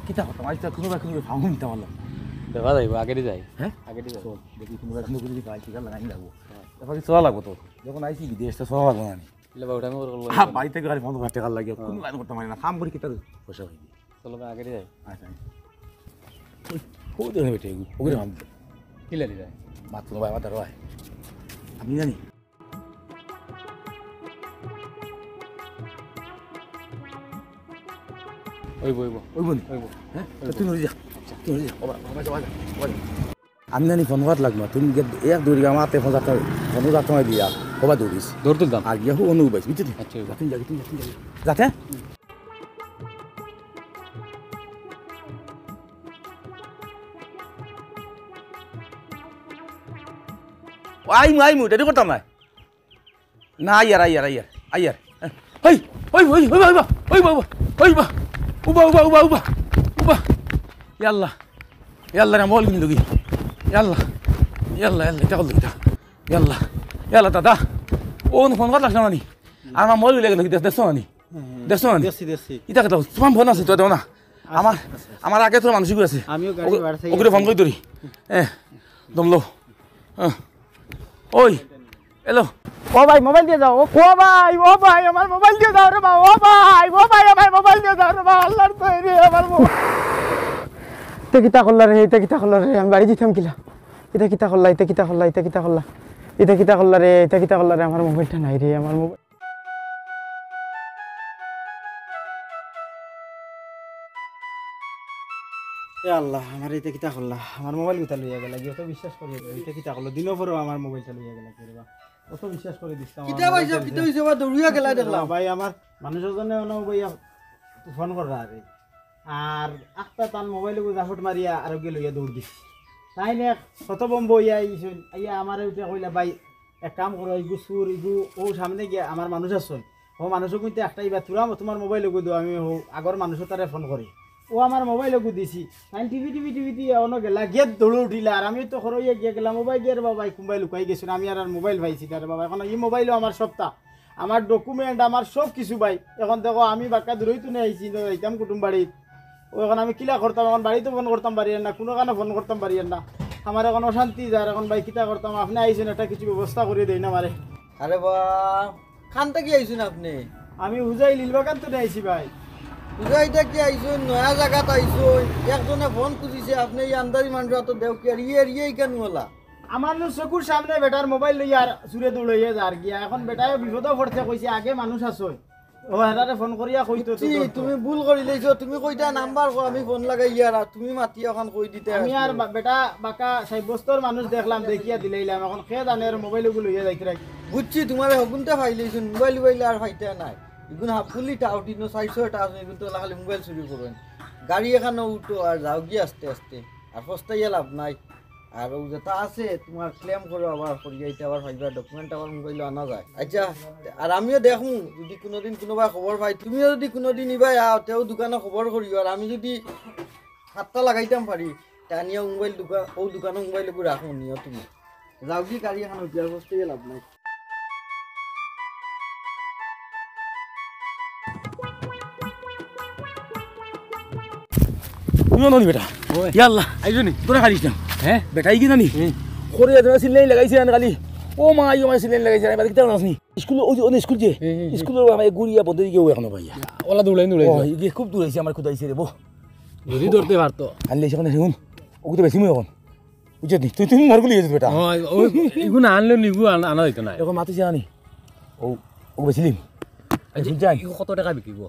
কিতা কথা আজ তো কোনোবা কোনো ভাঙুন দিতে পারলাম দেখা যাইব আগে যাই হ্যাঁ আগে যাই চল দেখি কোনোবা কোনো কিছু কাজ ঠিক লাগাই লাগবো তারপর চলা লাগবো তো যখন আইসি বিদেশটা চলা লাগবো না ইলে বাউটা আমি করব হ্যাঁ বাড়ি থেকে গাড়ি বন্ধ করতে লাগে কোনো লাইন করতে পারি না কাম করি কিতা পয়সা হয়ে গিয়ে চলো আগে যাই আচ্ছা ও দেখে বেটে ওগুলো ভাব কি লাগি যায় মাত্র ভাই মাত্র ভাই আমি জানি ওইব ওইব ওই বন্ধু ওইব হ্যাঁ তুই নড়ি যা তুই নড়ি যা আমি জানি ফোন করার লাগলো তুমি এক দৌড়ি আমাতে ফোন যাতে দিয়া কবা দৌড়িস দৌড় তুলতাম আর গিয়া হুক অনু পাইছি বুঝলি আচ্ছা তুমি যাবি যাতে আইমু এটা করতাম না না আইয়ার ওই ওই ওই ওই বাবা ওই বাবা ওই বাবা উবা ইয়াল্লা ইয়াল্লা রে মল কিন্তু কি ইয়াল্লা এটা কল দিটা ইয়াল্লা দাদা ও ফোন কর লাগছ না আমার মল লাগে নাকি দেখছ না দেশি ইটা কথা তোমার ফোন আছে তো দাও না আমার আগে তো মানুষ আছে আমিও গাড়ি বাড়া থেকে ওকে ফোন করে ধরি দমলো ওই এলো ও ভাই মোবাইল দিয়ে যাও ও ভাই আমার মোবাইল দিয়ে দাও রে মা ও ভাই আমার মোবাইল দিয়ে দাও রে মা আল্লাহর তৈরি আমার মোবাইল কিতা করলা রে আমি বাড়ি দিতাম কিলা এটা কিতা করলা রে আমার মোবাইলটা নাই রে আমার মোবাইল আল্লাহ আমার এটা কিতা করলা আমার মোবাইল কোথা লইয়া গেলা কি অত বিশ্বাস করি এটা কিতা করলো দিনও পরেও আমার মোবাইলটা লইয়া গেলা কি রে অত বিশ্বাস করে দিছিলাম কিতা হইছে বা দৌড়িয়া গেলা দেখলাম ভাই আমার মানুষের জন্য ভাইয়া ফোন কররা আরে আর একটা তান মোবাইলে জাফট মারিয়া আর গে লইয়া দৌড় দিছি তাই নে কত বম্ব আইয়া আমার উঠে কইলা ভাই এক কাম করো ইগু সুর ইগু ও সামনে গিয়া আমার মানুষ আছে ও মানুষও কিন্তু একটাই বা তুরা তোমার মোবাইলে গো দাও আমি আগর মানুষও তারে ফোন করি ও আমার মোবাইলে গো দিছি তাই টিভি দিয়ে অন্য গেলা গেট দৌড় উঠিলা আর আমি তো খরইয়া গিয়া গেলাম মোবাইল দিয়ে বাবা মোবাইল লুকাই গেছিল আমি আর মোবাইল পাইছি তার বাবা এখন এই মোবাইলও আমার সবটা আমার ডকুমেন্ট আমার সব কিছু ভাই এখন দেখো আমি বাক্কা দূরই তো নিয়ে আইছি যাইতাম কুটুম বাড়িত ও এখন আমি কিলা করতাম এখন বাড়িতে ফোন করতাম পারি না কোনো কারণে ফোন করতাম পারি না আমার এখন অশান্তি যার এখন ভাই কিতা করতাম আপনি আইছেন একটা কিছু ব্যবস্থা করে দেই না মারে আরে বা খানটা কি আইছেন আপনি আমি উজাই লিলবাগান তো আইছি ভাই উজাইটা কি আইছেন নয়া জায়গাত আইছেন একজনে ফোন খুঁজিছে আপনি এই আন্দারি মানুষ তো দেও কি আর ইয়ে কেন হলা আমার চকুর সামনে বেটার মোবাইল লইয়া আর সুরে দৌড়াইয়া যার গিয়া এখন বেটায় বিপদ পড়ছে কইছে আগে মানুষ আছে ও হেরারে ফোন করিয়া কইতো তুমি ভুল কৰি লৈছো তুমি কইতা নাম্বার কো আমি ফোন লাগাই ইয়ার তুমি মাতি এখন কই দিতে আমি আর বেটা বাকা সাব্যস্তর মানুষ দেখলাম দেখিয়া দিলাইলাম এখন কে জানে আর মোবাইল গুলো লইয়া যাইতে রাখি বুঝছি তোমার হগুনটা ফাই লইছো মোবাইল আর ফাইতে নাই এগুন হাফুলি টাউটি নো 600 টাকা এগুন তো খালি মোবাইল চুরি করবেন গাড়ি এখানে উঠো আর যাও গিয়ে আস্তে আর সস্তাইয়া লাভ নাই আর ও যেটা আছে তোমার ক্লেম করে আবার করিয়া এটা আবার ফাইবার ডকুমেন্ট আবার মোবাইল আনা যায় আচ্ছা আর আমিও দেখুন যদি কোনোদিন কোনোবা খবর পাই তুমিও যদি কোনোদিন ইবাই তেও দোকানে খবর করিও আর আমি যদি হাতটা লাগাইতাম পারি টানিয়া মোবাইল দোকানে মোবাইল রাখো নিও তুমি যাও কি গাড়ি এখন উঠিয়ার সস্তাইয়া লাভ নাই তুমিও ননি বেটা ইয়াল্লা আইজো নি তোরা খালিস না হ্যাঁ বেটাই কি জানি করে তোমার সিলেন লাগাইছে না খালি ও মা আইও আমার সিলেন লাগাইছে আমি দেখতে পারছি স্কুল ওই স্কুল যে স্কুলের আমার গুড়িয়া বন্ধ দিকে এখনো ভাইয়া ওলা দৌড়াই ও ইয়ে খুব দূরাইছে আমার খুদাইছে রে বো যদি ধরতে পারতো আনলে সেখানে শুন ওকে তো বেশি মই এখন বুঝছিস নি তুমি মারগুলি গেছিস বেটা ইগু না আনলেও নিগু আনা দিত না এখন মাতিছে আনি ও ওকে বেছিলিম যাই কত টাকা বিকিব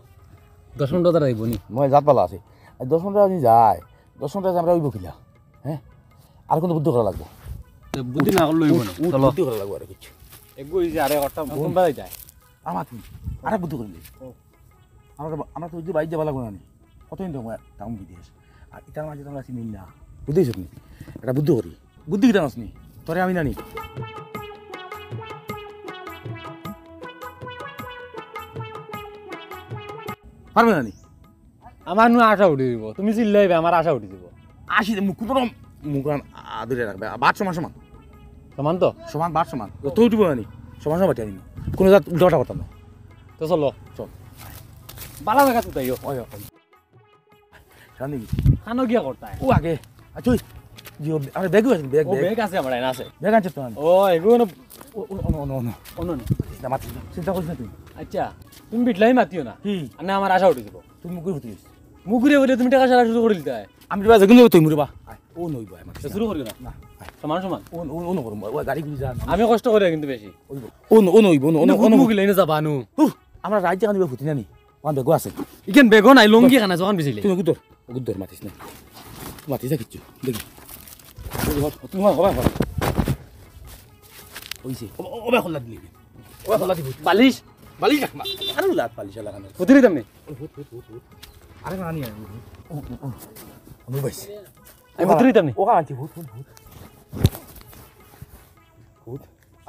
10-15 টাকা দিব নি মই জাত পালা আছে 10 টাকা যদি যায় 10 টাকা আমরা ওইব কিলা হ্যাঁ আর কোনো বুদ্ধি করা লাগবে বুদ্ধি না করলে হইব না চলো বুদ্ধি করা লাগবে আর কিছু এগু ইজি আরে একটা ফোন বাজাই যায় আমার তুমি আরে বুদ্ধি করলি আমরা তো বাইরে যাবা লাগবে না কতদিন তো টাউন বিদেশ আর এটার মাঝে তোমরা চিনি না বুঝতেছ নি একটা বুদ্ধি করি বুদ্ধি কিটা নাসনি তোরে আমি জানি পারবে না নি আমার নু আশা উঠে দিব তুমি চিল্লাইবে আমার আশা উঠে দিব আসি মুখ কোনো মুখ আদরে রাখবে বাট সমান সমান সমান তো সমান বাট সমান তো উঠবো না নি সমান সমান বাটিয়ে কোনো জাত উল্টাটা করতাম না তো চলো চল বালা জায়গা তো তাইও ওই জানি খানো গিয়া করতাই ও আগে আচ্ছা জিও আরে ব্যাগও আছে ব্যাগ ও বেগ আছে আমার এনে আছে ব্যাগ আনছে তো ও এগুলো অন না মাতি চিন্তা করিস না তুই আচ্ছা তুমি বিটলাই মাতিও না কি না আমার আশা উঠে যাব তুই মুখ হতিস মুগুরে বলে তুমি টাকা সারা শুরু করে দিতে আমি বাজে কিন্তু তুই মুরবা ও নইবা আমাকে শুরু করিও না না সমান সমান ও ও নো করব ও গাড়ি গুলি যা আমি কষ্ট করি কিন্তু বেশি ও নইব ও মুগিলে এনে যাবা নু আমরা রাজ্য কানিব ফুটি নানি ওয়ান বেগো আছে ইকেন বেগো নাই লঙ্গি খানা যখন বিছিলে তুই গুদর মাতিস না মাতিস কিচ্ছু দেখি তুমি হবা ওইছে ওবা খোলা দিলি ওবা খোলা দিবি বালিশ বালিশ রাখ আরে লাত বালিশ লাগানো কতরি তুমি আরে না আনি ও আমি বাইস আমি কতরি তুমি ও কাঁচি ভূত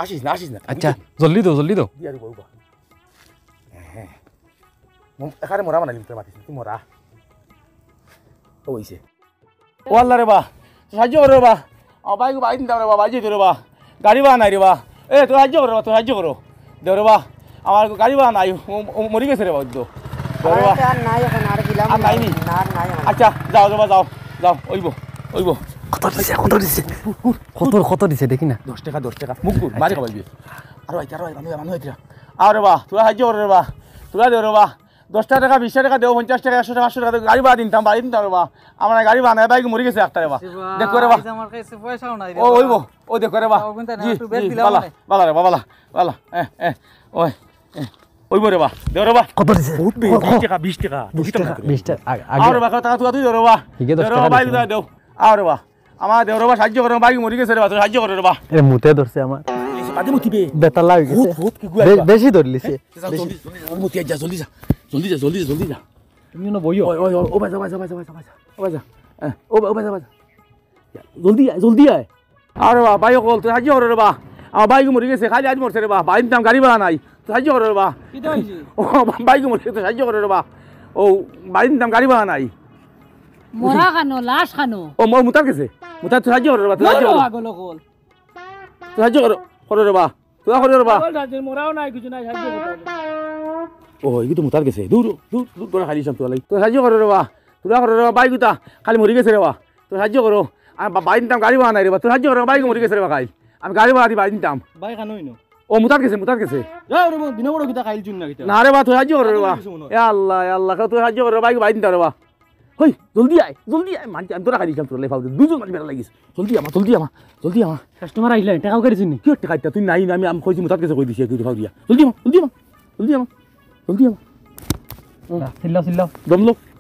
আসিস না আচ্ছা জলদি দো দিয়া দিব বাবা হ্যাঁ এখানে মরা বানাইলি তোর মাতিস তুই মরা ওইছে ও আল্লাহ রে বা সাহায্য করো রে বা আমার বাইক বাইক দাও রে বা বাজি দে রে বা গাড়ি বা নাই রে বা এ তুই সাহায্য করো দেও রে বা আমার গাড়ি বা নাই মরি গেছে রে বা তো রে বা আর নাই এখন আর গিলাম আর নাইনি না নাই আচ্ছা যাও রে বা যাও ওইব কত দিছে দেখি না 10 টাকা মুখ মারি খাবাইবি আর মানুষ হইতরা আরে বা তুই সাহায্য করে রে বা তুই দে রে বা 10 টাকা 20 টাকা দেও 50 টাকা 100 টাকা 500 টাকা গাড়ি ভাড়া দিতাম রে বা আমার গাড়ি ভাড়া নাই বাইক মরি গেছে একটা রে বা দেখো রে বা আমার কাছে পয়সাও নাই ও ওইব ও দেখো রে বা বালা রে বালা ওই ওইব রে বা দেও রে বা কত দিছে বহুত 20 টাকা 20 টাকা 20 টাকা আরে বা টাকা তুই দে রে বা বাইক দেও আরে বা আমার দেও রে বা সাহায্য করে বাইক মরি গেছে রে বা তুই সাহায্য করে রে বা এ মুতে ধরছে আমার পাদি মুতিবে বেতা লাগি গেছে বহুত কি গুয়া বেশি ধরলিছে মুতি যা জলদি যা তুমি না বইও ও বাজা জলদি আয় আরে বা বাইক কল তুই সাহায্য করে রে বা আমার বাইক মরি গেছে খালি আজ মরছে রে বা বাইক দাম গাড়ি ভাড়া নাই তুই সাহায্য করে রে বা ও বাইক মরি গেছে সাহায্য করে রে বা ও বাইক দাম গাড়ি ভাড়া নাই মরা খানো লাশ খানো ও মোর মুতার গেছে মুতার তুই সাহায্য করে রে বা তুই সাহায্য করে রে বা তুই করে রে বা মরাও নাই কিছু নাই সাহায্য করতে ও এই তো মুতার গেছে দূর তোরা খালি সব তোলা তুই সাহায্য করে রে বা তোরা করে রে বা বাইক উতা খালি মরি গেছে রে বা তুই সাহায্য করো আমি বাইক দাম গাড়ি ভাড়া নাই রে বা তুই সাহায্য করে বাইক মরি গেছে রে বা খাই আমি গাড়ি ভাড়া দি বাইক দাম বাই খানোই ন ও মুতার গেছে যাও রে দিন বড় কিটা খাইল চুন না কিটা না রে বা তুই সাহায্য করে রে বা এ আল্লাহ তুই সাহায্য করে বাইক বাইক দাও রে বা হই জলদি আয় মানছি আমি তোরা খাই দিলাম তোর লেফাও দুজন মাঝে বেড়া লাগিস জলদি আমা কাস্টমার আইলা টাকাও করে চিনি কি টাকা তুই নাই আমি কইছি মুতার কাছে কই দিছি একটু ফাও দিয়া জলদি আমা চিল্লাও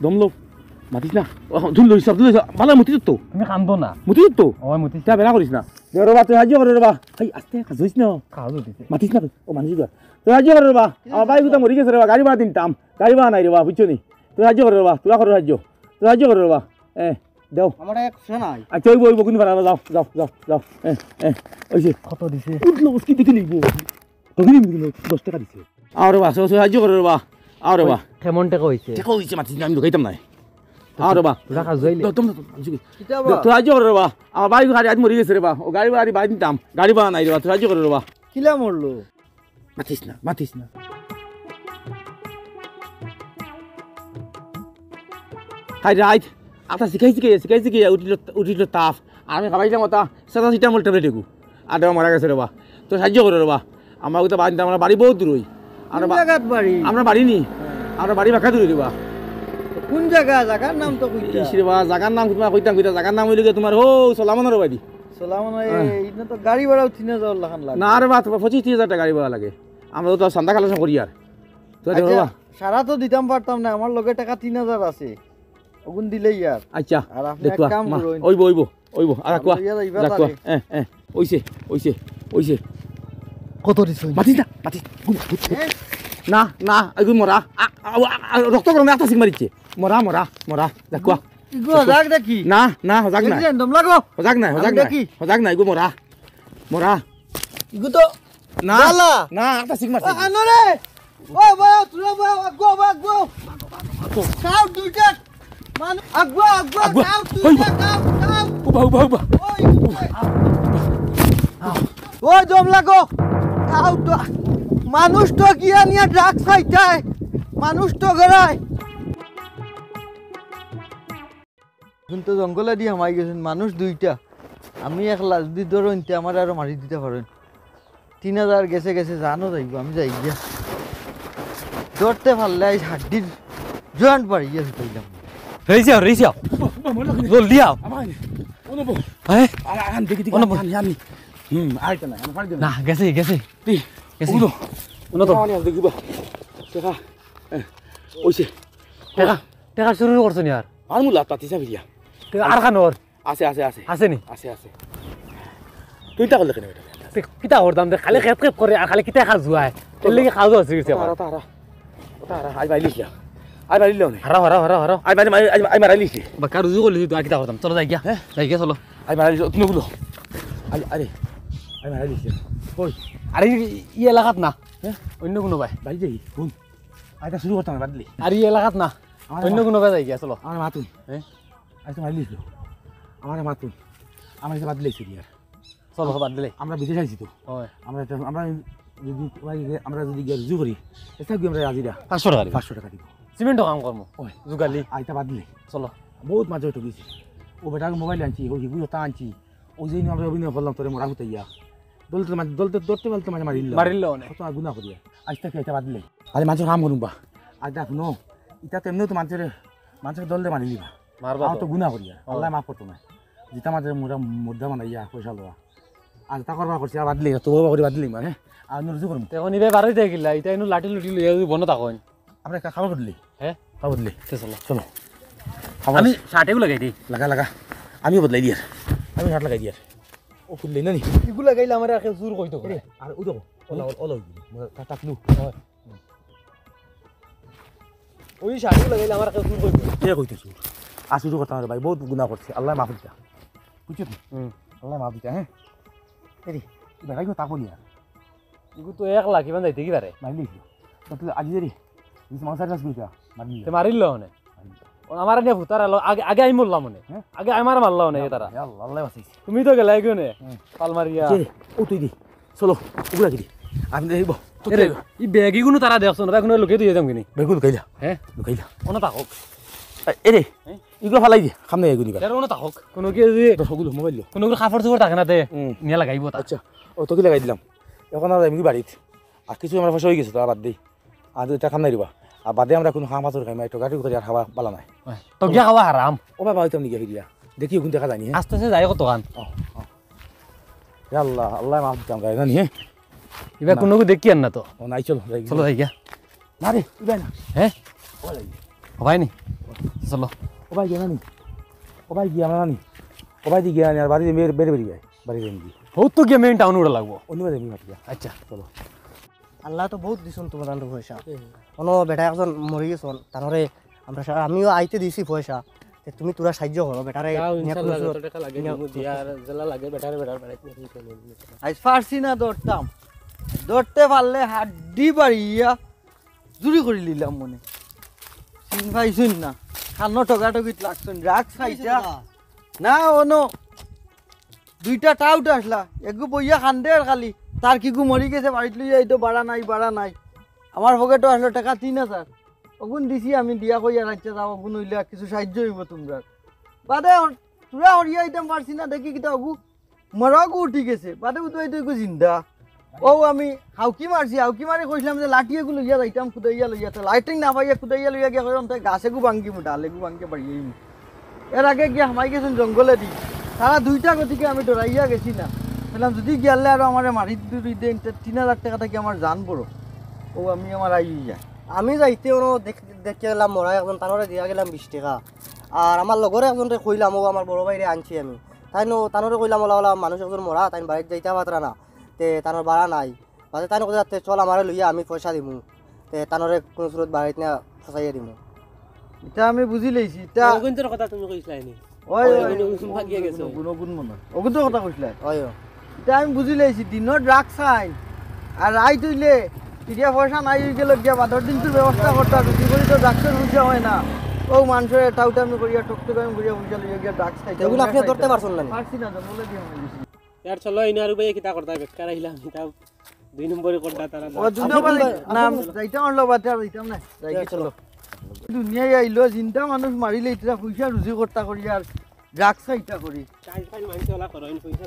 দমলো মাতিস না ধুল হিসাব ভালো মুতি তো তুমি কান্দো না মুতি তো ও মুতি তা বেড়া করিস না দে রে বা তুই সাহায্য করে রে বা এই আস্তে কাজ হইস না কাজও দিতে মাতিস না ও মানুষ তুই সাহায্য করে রে বা আমার বাইক তো মরি গেছে রে বা গাড়ি ভাড়া দিতাম গাড়ি ভাড়া নাই রে বা বুঝছো নি তুই সাহায্য করে রে বা তুই সাহায্য করে রে বা দেও আমার এক নাই আচ্ছা ওইব কোন ভাড়া যাও ওইছে কত দিছে উঠলো কি দেখে নিব তোকে 10 টাকা দিছে আরে বা সাহায্য করে রে বা আরে বা কেমন টাকা হইছে টাকা হইছে মাতিস না আমি তো খাইতাম না আরে বা রাখা যাইলে তুই সাহায্য করে রে বা আমার বাইক গাড়ি আজ মরি গেছে রে বা ও গাড়ি ভাড়া বাড়ি দিতাম গাড়ি ভাড়া নাই রে বা তুই সাহায্য করে রে বা কিলা মরলো মাতিস না হাই রাইট আটা শিখাইছি কি উঠিল তাপ আমি খাবাইলাম ওটা 87 মল ট্যাবলেট একু আর মারা গেছে রে বা তো সাহায্য করে রে বা আমার ওটা বাড়ি আমার বাড়ি বহুত দূর আমরা বাড়ি নি আমরা বাড়ি বাঁকা দূর রে বা কোন জায়গার নাম তো কইতা রে বা জায়গার নাম তোমার কইতাম জায়গার নাম হইলে তোমার ও সোলামনের বাড়ি ইনা তো গাড়ি ভাড়াও 3000 লাখান লাগে না রে বা 25-30 হাজার টাকা গাড়ি ভাড়া লাগে আমরা তো সান্দা কালেকশন করি আর তো সারা তো দিতাম পারতাম না আমার লগে টাকা 3000 আছে ওগুন দিলেই আর আচ্ছা আর আপনি এক কাম করুন ওইব আর কোয়া ওইছে কত দিছে মাতিস না এগুন মরা রক্ত গরমে আটা সিং মারিছে মরা দেখো ইগো জাগ দেখি না হজাক না দম লাগো হজাক না এগু মরা ইগো তো না আটা সিং মারছে আনো রে ও বাবা তুই বাবা গো সাউ দুইটা মান আগবা সাউ দুইটা গাও উবা ওই দম লাগো আউ তো মানুষ তো গিয়া নিয়ে ড্রাগস খাইতায় মানুষ তো গড়ায় এখন তো জঙ্গলে দিয়ে হামাই গেছেন মানুষ দুইটা আমি একলা যদি ধরো ইনতে আমার আরো মারি দিতে পারেন 3000 গেছে গেছে জানো যাইব আমি যাই গিয়া ধরতে পারলে আজ হাড্ডির জয়েন্ট বাড়ি গিয়ে পাইলাম রইছি জলদি আও আমার ওনো বো হ্যাঁ আন দেখি দেখি আমি আইতা না আমি পারি না গেছে গেছি ওনো ওনো তো আমি দেখিব দেখা ওইছে টাকা শুরু করছো নি আর আর মুলা পাতি যাবিয়া আর খানোর আছে আছে আছে আছে নি আছে আছে তুই তা করলে কেন এটা কিতা করতাম দে খালি খেপ খেপ করে আর খালি কিতা খা জুয়ায় এর লাগি খাওয়া দাওয়া হচ্ছে আমার তারা আই বাইলিস আই বাইলিল না হারা আই বাইলি আই মারাইলিস বাকা রুজু করলি তুই আর কিতা করতাম চলো যাই গিয়া চলো আই মারাইলিস তুমি গুলো আরে আই মারাইলিস কই আর ই এলাকাত না অন্য কোনো ভাই বাইলি যাই কোন আইটা শুরু করতাম বাদলি আর ই এলাকাত না অন্য কোনো ভাই যাই গিয়া চলো আমার মাতুন হ্যাঁ আই তো মারাইলিস আমার মাতুন আমার এটা বাদলিস ইয়ার চলো বাদ দিলে আমরা বিদেশ আইছি তো হয় আমরা আমরা যদি গিয়ে রুজু করি এটা কি আমরা আজিরা 500 টাকা 500 টাকা দিব সিমেন্ট কাম করমু ওই জুগালি আইটা বাদলি চলো বহুত মাঝে হয়ে গেছি ও বেটাকে মোবাইল আনছি ও হিগুলো তা আনছি ওই জন্য আমরা অভিনয় করলাম তোরে মোরা হতে ইয়া দলতে ধরতে বলতে মাঝে মারিল অনেক কত গুণা করিয়া আজ থেকে এটা বাদলে আরে মানুষ কাম করুন বা আজ দেখ নো এটা তো এমনিও তো মানুষের দলতে মারি নিবা মারবা তো গুণা করিয়া আল্লাহ মাফ করতো না যেটা মাঝে মুদ্রা বানাইয়া পয়সা লওয়া আজ তা করবা করছি আর বাদলি তো করে বাদলি মানে আর রুজু করুন এখন ইবে বারই দেখিলা এটা ইনু লাঠি লুটি লইয়া বন তাকন আমরা খাবার করলি হ্যাঁ খাবার বদলি চলো চলো আমি শার্টেও লাগাই দিই লাগা আমিও বদলাই দিয়ার আমি হাট লাগাই দিয়ার ও খুললি না নি এগুলা গাইলে আমার আর জোর কইতো করে আর ওই দেখো ওলা টাকলু ওই শার্টেও লাগাইলে আমার আর জোর কইতো কে কইতেছো আসুর কথা আমার ভাই বহুত গুনাহ করছে আল্লাহ মাফ দিতা বুঝছো আল্লাহ মাফ দিতা হ্যাঁ এরি বেড়াই গো তাকো নিয়া ইগু তো 1 লাখ ইমান যাইতে কি পারে মাইলি তো আজি দেরি বিশ মাসার কাজ কইতা মারলি তে মারিল না আমার নিয়ে ভুতার আগে আমি মরলাম মনে আগে আমার মারলাম না তারা আল্লাহ আল্লাহ বাঁচাইছে তুমি তো গেলাই গো নে পাল মারিয়া ও তুই দি চলো ওগুলা কি আমি দেখব ই ব্যাগি কোনো তারা দেখছ না কোনো লোকে দিয়ে যাম কিনি বেগু লুকাইলা হ্যাঁ লুকাইলা ওনা তাকক এরে এগুলো ফালাই দি খাম নাই এগুলো এর ওনা তাকক কোনো কি যে ওগুলো মোবাইল কোনো কাপড় চোপড় থাকে না তে নিয়ে লাগাইব তা আচ্ছা ও তোকে লাগাই দিলাম এখন আর আমি বাড়িতে আর কিছু আমরা ফসা হয়ে গেছে তো বাদ দিই আর এটা খাম নাই দিবা আর বাদে আমরা কোনো হাঁ মাছর খাই একটু গাড়ি করে আর খাওয়া পালা নাই তো গিয়া খাওয়া হারাম ও বাবা হইতাম নাকি ফিরিয়া দেখি ওখান দেখা যায়নি হ্যাঁ আস্তে আস্তে যাই কত গান আল্লাহ আল্লাহ মাফ দিতাম গাই জানি হ্যাঁ এবার কোনো দেখি আর না তো ও নাই চলো চলো যাই গিয়া না রে ইবাই না হ্যাঁ ও লাগি হবাই নি চলো ও ভাই গিয়া নানি ও ভাই গিয়া আমরা নানি ও ভাই দি গিয়া আর বাড়ি বের বের বেরিয়ে যায় বাড়ি বেরিয়ে বহুত তো গিয়া মেইন টাউন উড়া লাগবো অন্যবার এমনি ভাবিয়া আচ্ছা চলো আল্লাহ তো বহুত দিছুন তোমার পয়সা কোনো বেটা একজন মরি গেছন তারপরে আমিও আইতে দিছি পয়সা তুমি তোরা সাহায্য করো বেটারে আজ পারছি না ধরতে পারলে হাড্ডি বাড়িয়া জুড়ি করে নিলাম মনে চিন পাইছুন না খানো টকাটকিত লাগছুন ড্রাগস খাইছা না অনো দুইটা টাউট আসলা একগু বইয়া খান্দে আর খালি তার কিগু মরি গেছে বাড়িত লইয়া এইতো বাড়া নাই আমার পকেটও আসলো টাকা 3000 ওগুন দিছি আমি দিয়া কইয়া রাখতে যাও ওগুন হইলে কিছু সাহায্য হইব তোমরা বাদে তোরা হরিয়া আইতাম পারছি না দেখি কিতা ওগু মরাগু উঠি গেছে বাদে তো এই তো জিন্দা ও আমি হাউকি মারি কইছিলাম যে লাঠি এগুলো লইয়া যাইতাম খুদাইয়া লইয়া তো লাইটিং না পাইয়া খুদাইয়া লইয়া গিয়া কইলাম তাই গাছেগু ভাঙ্গিমু ডালেগু ভাঙ্গে বাড়িয়ে এর আগে গিয়া হামাই গেছেন জঙ্গলে দি তারা দুইটা গতিকে আমি ডরাইয়া গেছি না বললাম যদি গিয়ালে আর আমার মারি দুই দেন 3000 টাকা থেকে আমার জান বড় ও আমি আমার আইয়া আমি যাইতে ওনো দেখতে গেলাম মরা একজন তানরে দিয়া গেলাম 20 টাকা আর আমার লগরে একজনরে কইলাম ও আমার বড় ভাইরে আনছি আমি তানরে কইলাম ওলা মানুষ একজন মরা তাই বাড়িতে যাইতে পাত্রা না তে তানোর বাড়া নাই বাদে তাই যাতে চল আমারে লইয়া আমি পয়সা দিমু তে তানরে কোন সুরত বাড়িতে না ফসাইয়া দিমু এটা আমি বুঝি লইছি এটা অগুন্তের কথা তুমি কইছলাই নি ওই ভাগিয়া গেছো গুণ মনে অগুন্তের কথা কইছলাই ওই এটা আমি বুঝি লইছি দিনত ড্রাগস খাই আর রাইত হইলে ইডিয়া পয়সা নাই হয়ে গেল গিয়া বাদর দিন তোর ব্যবস্থা করতে হবে তুই বলি তো ডাক্তার বুঝা হয় না ও মানুষের টাউটা আমি করিয়া টকটক আমি করিয়া বুঝা লইয়া গিয়া ড্রাগস খাইতে এগুলো আপনি ধরতে পারছেন না পারছি না জঙ্গলে দিয়ে আমি গেছি यार चलो इनारु भाई किता करता बेकार आइला किता 2 नंबर करता तारा ও দুটো বলে না যাইতাম আর লবাতে আর যাইতাম না যাই চলো দুনিয়ায় আইলো চিন্তা মানুষ মারিলে এটা পয়সা রুজি কর্তা করি আর ড্রাগস খাইতা করি কাজ কাজ মানছে ওলা করো পয়সা